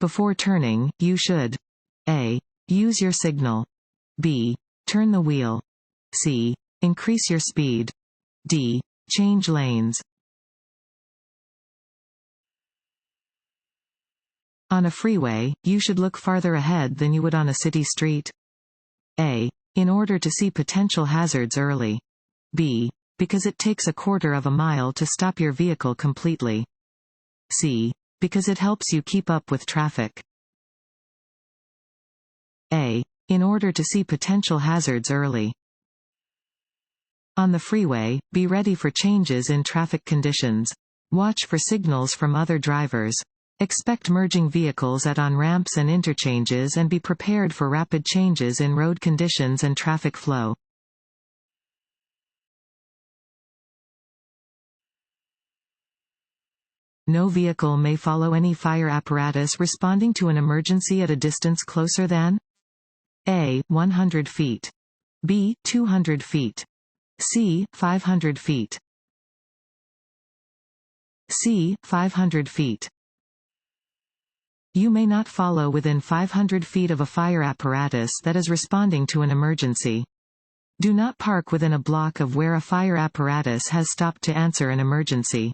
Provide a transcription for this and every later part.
Before turning, you should A. Use your signal. B. Turn the wheel. C. Increase your speed. D. Change lanes. On a freeway, you should look farther ahead than you would on a city street. A. In order to see potential hazards early. B. Because it takes 1/4 of a mile to stop your vehicle completely. C. Because it helps you keep up with traffic. A. In order to see potential hazards early. On the freeway, be ready for changes in traffic conditions. Watch for signals from other drivers. Expect merging vehicles at on-ramps and interchanges and be prepared for rapid changes in road conditions and traffic flow. No vehicle may follow any fire apparatus responding to an emergency at a distance closer than A. 100 feet. B. 200 feet. C. 500 feet. C. 500 feet. You may not follow within 500 feet of a fire apparatus that is responding to an emergency. Do not park within a block of where a fire apparatus has stopped to answer an emergency.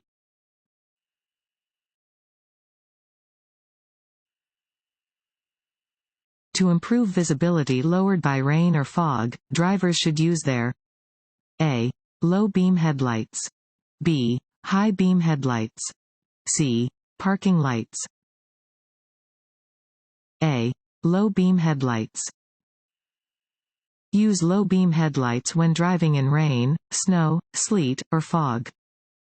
To improve visibility lowered by rain or fog, drivers should use their A. Low beam headlights. B. High beam headlights. C. Parking lights. A. Low beam headlights. Use low beam headlights when driving in rain, snow, sleet, or fog.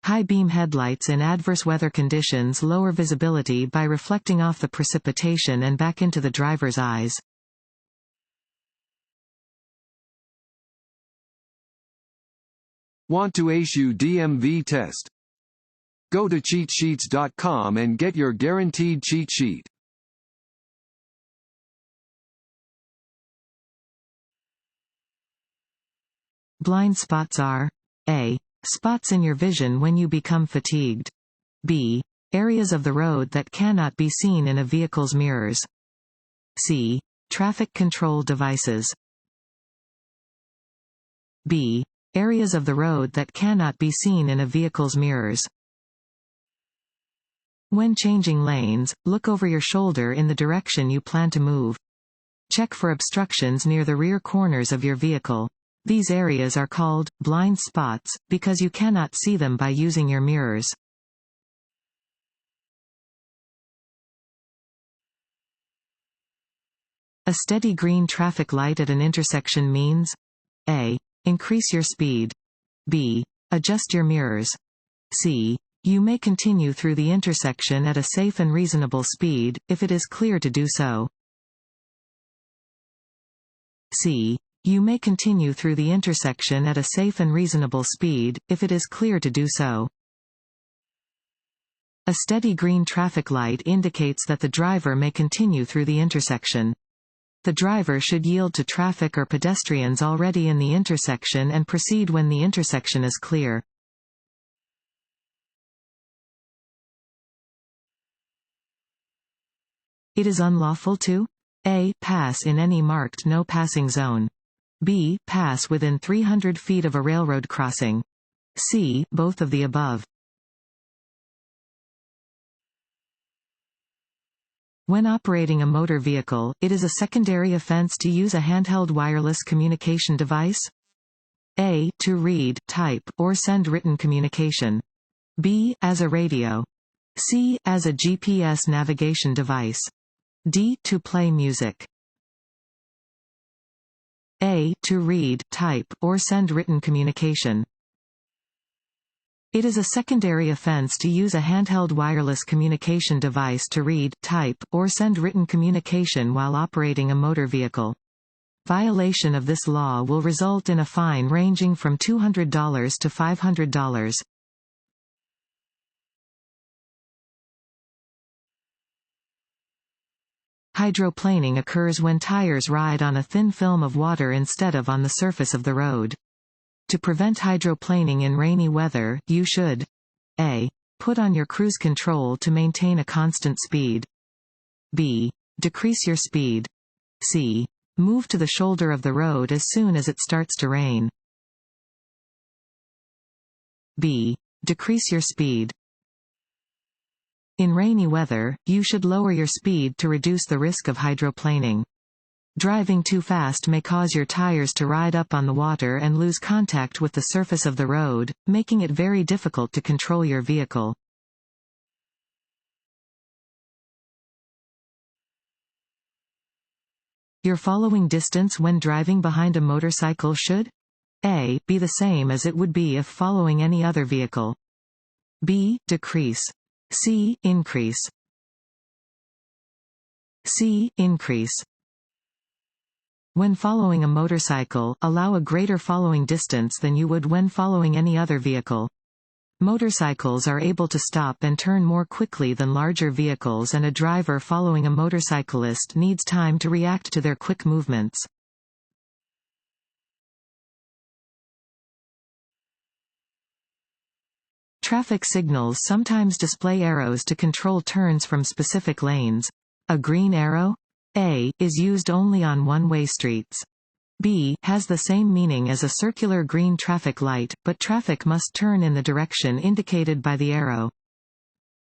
High beam headlights in adverse weather conditions lower visibility by reflecting off the precipitation and back into the driver's eyes. Want to ace your DMV test? Go to cheatsheets.com and get your guaranteed cheat sheet. Blind spots are A. Spots in your vision when you become fatigued. B. Areas of the road that cannot be seen in a vehicle's mirrors. C. Traffic control devices. B. Areas of the road that cannot be seen in a vehicle's mirrors. When changing lanes, look over your shoulder in the direction you plan to move. Check for obstructions near the rear corners of your vehicle. These areas are called blind spots because you cannot see them by using your mirrors. A steady green traffic light at an intersection means A. Increase your speed. B. Adjust your mirrors. C. You may continue through the intersection at a safe and reasonable speed, if it is clear to do so. C. You may continue through the intersection at a safe and reasonable speed, if it is clear to do so. A steady green traffic light indicates that the driver may continue through the intersection. The driver should yield to traffic or pedestrians already in the intersection and proceed when the intersection is clear. It is unlawful to A. Pass in any marked no passing zone. B. Pass within 300 feet of a railroad crossing. C. Both of the above. When operating a motor vehicle, it is a secondary offense to use a handheld wireless communication device. A. To read, type, or send written communication. B. As a radio. C. As a GPS navigation device. D. To play music. A. To read, type, or send written communication. It is a secondary offense to use a handheld wireless communication device to read, type, or send written communication while operating a motor vehicle. Violation of this law will result in a fine ranging from $200 to $500. Hydroplaning occurs when tires ride on a thin film of water instead of on the surface of the road. To prevent hydroplaning in rainy weather, you should A. Put on your cruise control to maintain a constant speed. B. Decrease your speed. C. Move to the shoulder of the road as soon as it starts to rain. B. Decrease your speed. In rainy weather, you should lower your speed to reduce the risk of hydroplaning. Driving too fast may cause your tires to ride up on the water and lose contact with the surface of the road, making it very difficult to control your vehicle. Your following distance when driving behind a motorcycle should A. Be the same as it would be if following any other vehicle. B. Decrease. C. Increase. C. Increase. When following a motorcycle, allow a greater following distance than you would when following any other vehicle. Motorcycles are able to stop and turn more quickly than larger vehicles, and a driver following a motorcyclist needs time to react to their quick movements. Traffic signals sometimes display arrows to control turns from specific lanes. A green arrow A is used only on one-way streets. B has the same meaning as a circular green traffic light, but traffic must turn in the direction indicated by the arrow.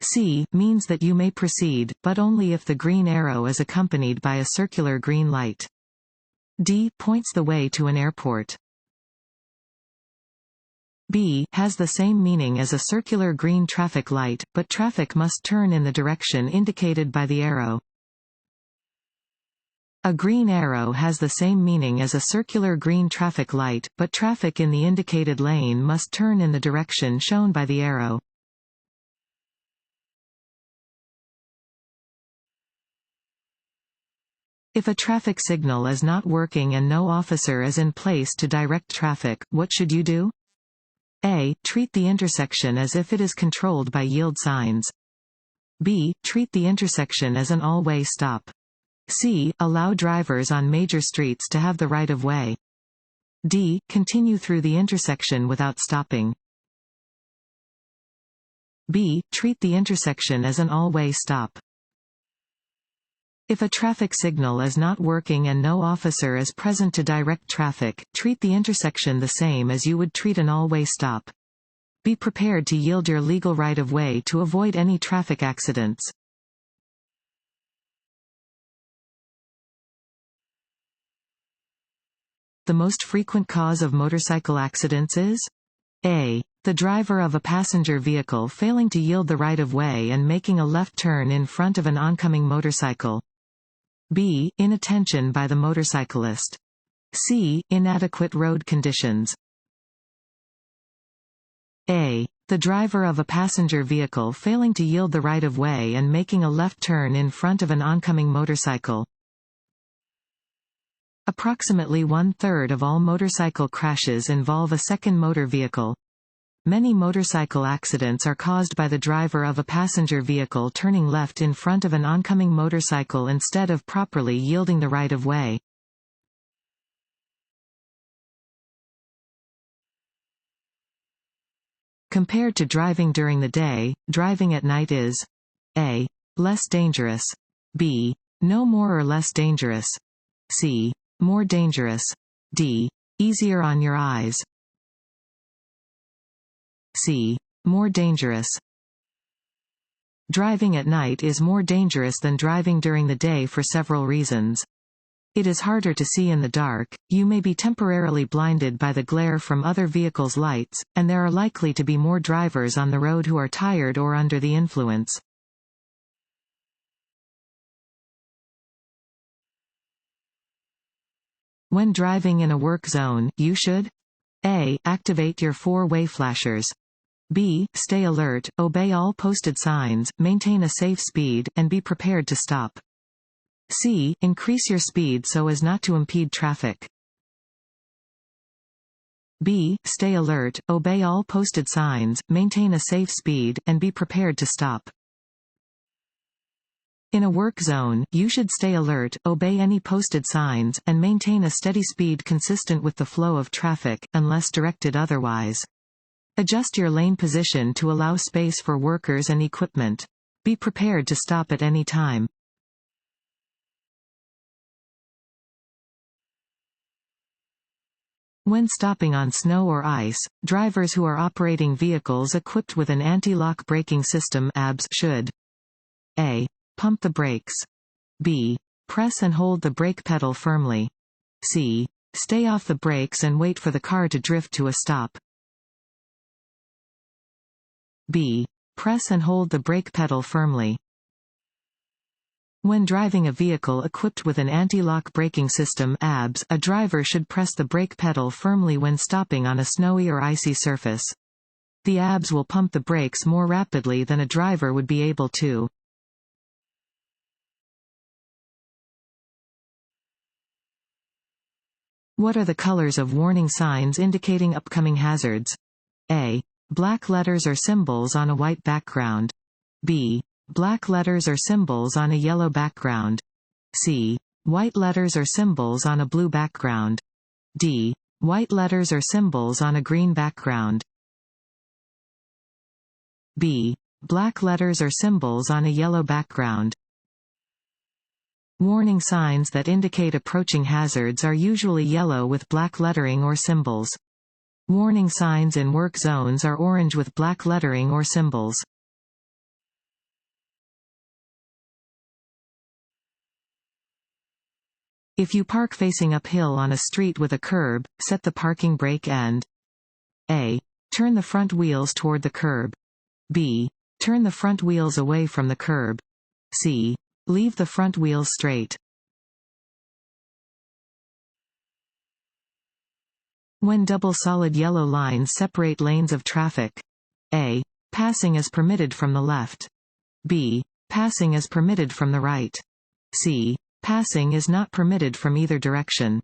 C means that you may proceed, but only if the green arrow is accompanied by a circular green light. D points the way to an airport. B has the same meaning as a circular green traffic light, but traffic must turn in the direction indicated by the arrow. A green arrow has the same meaning as a circular green traffic light, but traffic in the indicated lane must turn in the direction shown by the arrow. If a traffic signal is not working and no officer is in place to direct traffic, what should you do? A. Treat the intersection as if it is controlled by yield signs. B. Treat the intersection as an all-way stop. C. Allow drivers on major streets to have the right of way. D. Continue through the intersection without stopping. B. Treat the intersection as an all-way stop. If a traffic signal is not working and no officer is present to direct traffic, treat the intersection the same as you would treat an all-way stop. Be prepared to yield your legal right of way to avoid any traffic accidents. The most frequent cause of motorcycle accidents is A. The driver of a passenger vehicle failing to yield the right of way and making a left turn in front of an oncoming motorcycle. B. Inattention by the motorcyclist. C. Inadequate road conditions. A. The driver of a passenger vehicle failing to yield the right of way and making a left turn in front of an oncoming motorcycle. Approximately 1/3 of all motorcycle crashes involve a second motor vehicle. Many motorcycle accidents are caused by the driver of a passenger vehicle turning left in front of an oncoming motorcycle instead of properly yielding the right of way. Compared to driving during the day, driving at night is A. Less dangerous. B. No more or less dangerous. C. More dangerous. D. Easier on your eyes. C. More dangerous. Driving at night is more dangerous than driving during the day for several reasons. It is harder to see in the dark, you may be temporarily blinded by the glare from other vehicles' lights, and there are likely to be more drivers on the road who are tired or under the influence. When driving in a work zone, you should A. Activate your four-way flashers. B. Stay alert, obey all posted signs, maintain a safe speed, and be prepared to stop. C. Increase your speed so as not to impede traffic. B. Stay alert, obey all posted signs, maintain a safe speed, and be prepared to stop. In a work zone, you should stay alert, obey any posted signs, and maintain a steady speed consistent with the flow of traffic, unless directed otherwise. Adjust your lane position to allow space for workers and equipment. Be prepared to stop at any time. When stopping on snow or ice, drivers who are operating vehicles equipped with an anti-lock braking system (ABS) should A. Pump the brakes. B. Press and hold the brake pedal firmly. C. Stay off the brakes and wait for the car to drift to a stop. B. Press and hold the brake pedal firmly. When driving a vehicle equipped with an anti-lock braking system (ABS), a driver should press the brake pedal firmly when stopping on a snowy or icy surface. The ABS will pump the brakes more rapidly than a driver would be able to. What are the colors of warning signs indicating upcoming hazards? A. Black letters or symbols on a white background. B. Black letters or symbols on a yellow background. C. White letters or symbols on a blue background. D. White letters or symbols on a green background. B. Black letters or symbols on a yellow background. Warning signs that indicate approaching hazards are usually yellow with black lettering or symbols. Warning signs in work zones are orange with black lettering or symbols. If you park facing uphill on a street with a curb, set the parking brake and A. Turn the front wheels toward the curb. B. Turn the front wheels away from the curb. C. Leave the front wheels straight. When double solid yellow lines separate lanes of traffic. A. Passing is permitted from the left. B. Passing is permitted from the right. C. Passing is not permitted from either direction.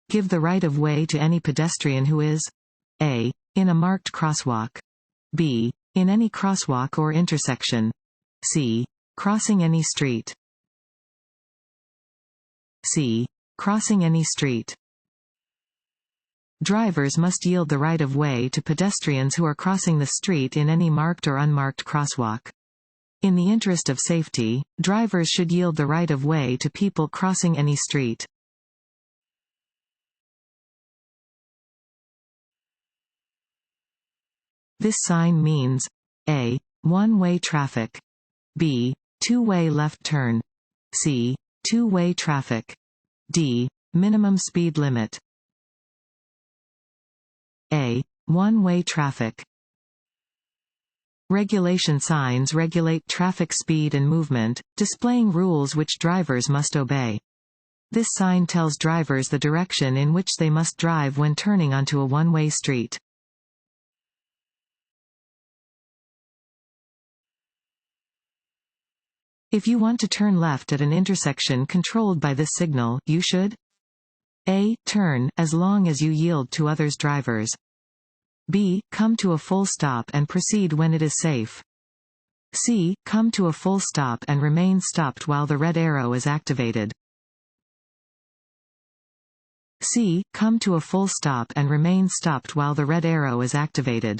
Give the right of way to any pedestrian who is A. In a marked crosswalk. B. In any crosswalk or intersection. C. Crossing any street. C. Crossing any street. Drivers must yield the right of way to pedestrians who are crossing the street in any marked or unmarked crosswalk. In the interest of safety, drivers should yield the right of way to people crossing any street. This sign means A. One-way traffic. B. Two-way left turn. C. Two-way traffic. D. Minimum speed limit. A. One-way traffic. Regulation signs regulate traffic speed and movement, displaying rules which drivers must obey. This sign tells drivers the direction in which they must drive when turning onto a one-way street. If you want to turn left at an intersection controlled by this signal, you should A. Turn, as long as you yield to others' drivers. B. Come to a full stop and proceed when it is safe. C. Come to a full stop and remain stopped while the red arrow is activated. C. Come to a full stop and remain stopped while the red arrow is activated.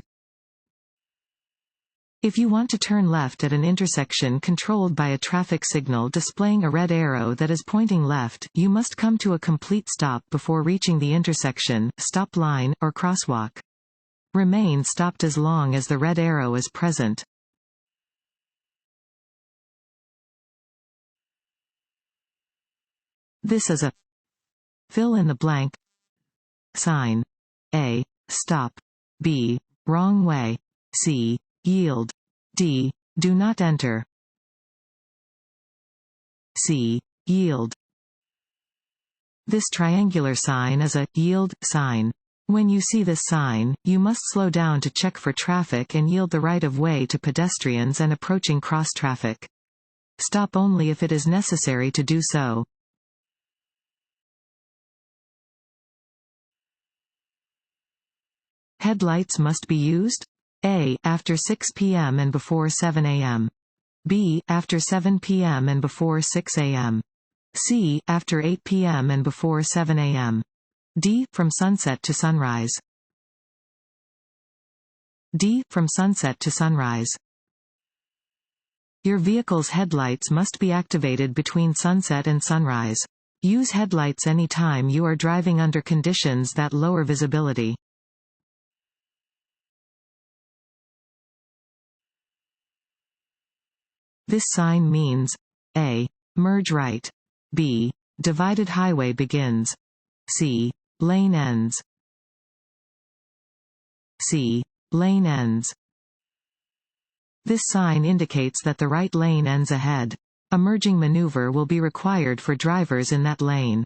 If you want to turn left at an intersection controlled by a traffic signal displaying a red arrow that is pointing left, you must come to a complete stop before reaching the intersection, stop line, or crosswalk. Remain stopped as long as the red arrow is present. This is a fill in the blank sign. A. Stop. B. Wrong way. C. Yield. D. Do not enter. C. Yield. This triangular sign is a yield sign. When you see this sign, you must slow down to check for traffic and yield the right of way to pedestrians and approaching cross traffic. Stop only if it is necessary to do so. Headlights must be used A. After 6 p.m. and before 7 a.m. B. After 7 p.m. and before 6 a.m. C. After 8 p.m. and before 7 a.m. D. From sunset to sunrise. D. From sunset to sunrise. Your vehicle's headlights must be activated between sunset and sunrise. Use headlights anytime you are driving under conditions that lower visibility. This sign means A. Merge right. B. Divided highway begins. C. Lane ends. C. Lane ends. This sign indicates that the right lane ends ahead. A merging maneuver will be required for drivers in that lane.